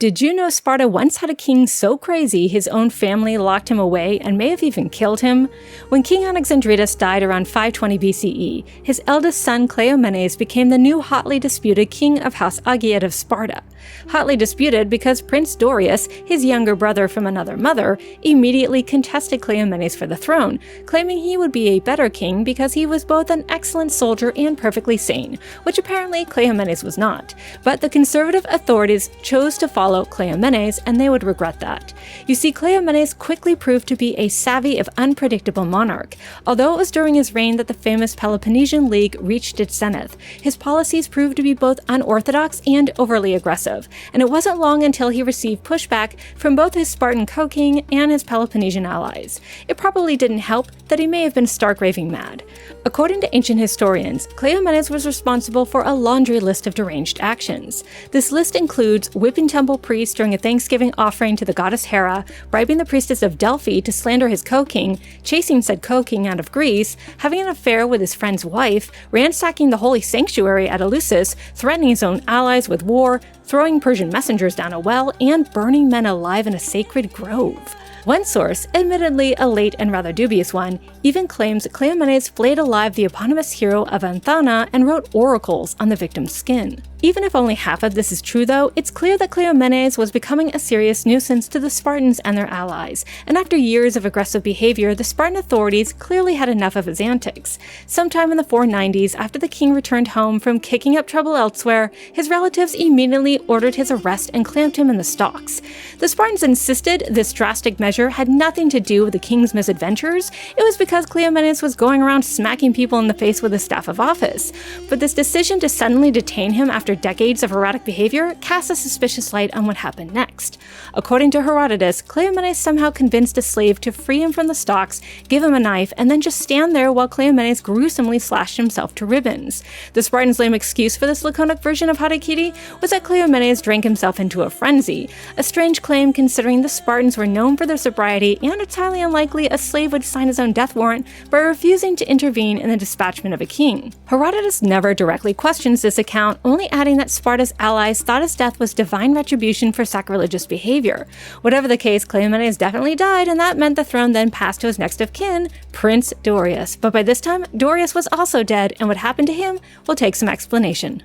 Did you know Sparta once had a king so crazy his own family locked him away and may have even killed him? When King Anaxandridas died around 520 BCE, his eldest son Cleomenes became the new hotly disputed king of House Aegaeid of Sparta. Hotly disputed because Prince Dorius, his younger brother from another mother, immediately contested Cleomenes for the throne, claiming he would be a better king because he was both an excellent soldier and perfectly sane, which apparently Cleomenes was not. But the conservative authorities chose to follow Cleomenes, and they would regret that. You see, Cleomenes quickly proved to be a savvy if unpredictable monarch. Although it was during his reign that the famous Peloponnesian League reached its zenith, his policies proved to be both unorthodox and overly aggressive, and it wasn't long until he received pushback from both his Spartan co-king and his Peloponnesian allies. It probably didn't help that he may have been stark raving mad. According to ancient historians, Cleomenes was responsible for a laundry list of deranged actions. This list includes whipping temple priests during a Thanksgiving offering to the goddess Hera, bribing the priestess of Delphi to slander his co-king, chasing said co-king out of Greece, having an affair with his friend's wife, ransacking the holy sanctuary at Eleusis, threatening his own allies with war, throwing Persian messengers down a well, and burning men alive in a sacred grove. One source, admittedly a late and rather dubious one, even claims that Cleomenes flayed alive the eponymous hero of Anthana and wrote oracles on the victim's skin. Even if only half of this is true though, it's clear that Cleomenes was becoming a serious nuisance to the Spartans and their allies, and after years of aggressive behavior, the Spartan authorities clearly had enough of his antics. Sometime in the 490s, after the king returned home from kicking up trouble elsewhere, his relatives immediately ordered his arrest and clamped him in the stocks. The Spartans insisted this drastic measure had nothing to do with the king's misadventures, it was because Cleomenes was going around smacking people in the face with his staff of office. But this decision to suddenly detain him after decades of erratic behavior casts a suspicious light on what happened next. According to Herodotus, Cleomenes somehow convinced a slave to free him from the stocks, give him a knife, and then just stand there while Cleomenes gruesomely slashed himself to ribbons. The Spartans' lame excuse for this laconic version of harakiri was that Cleomenes drank himself into a frenzy, a strange claim considering the Spartans were known for their sobriety, and it's highly unlikely a slave would sign his own death warrant by refusing to intervene in the dispatchment of a king. Herodotus never directly questions this account, only adding that Sparta's allies thought his death was divine retribution for sacrilegious behavior. Whatever the case, Cleomenes definitely died, and that meant the throne then passed to his next of kin, Prince Dorius. But by this time, Dorius was also dead, and what happened to him will take some explanation.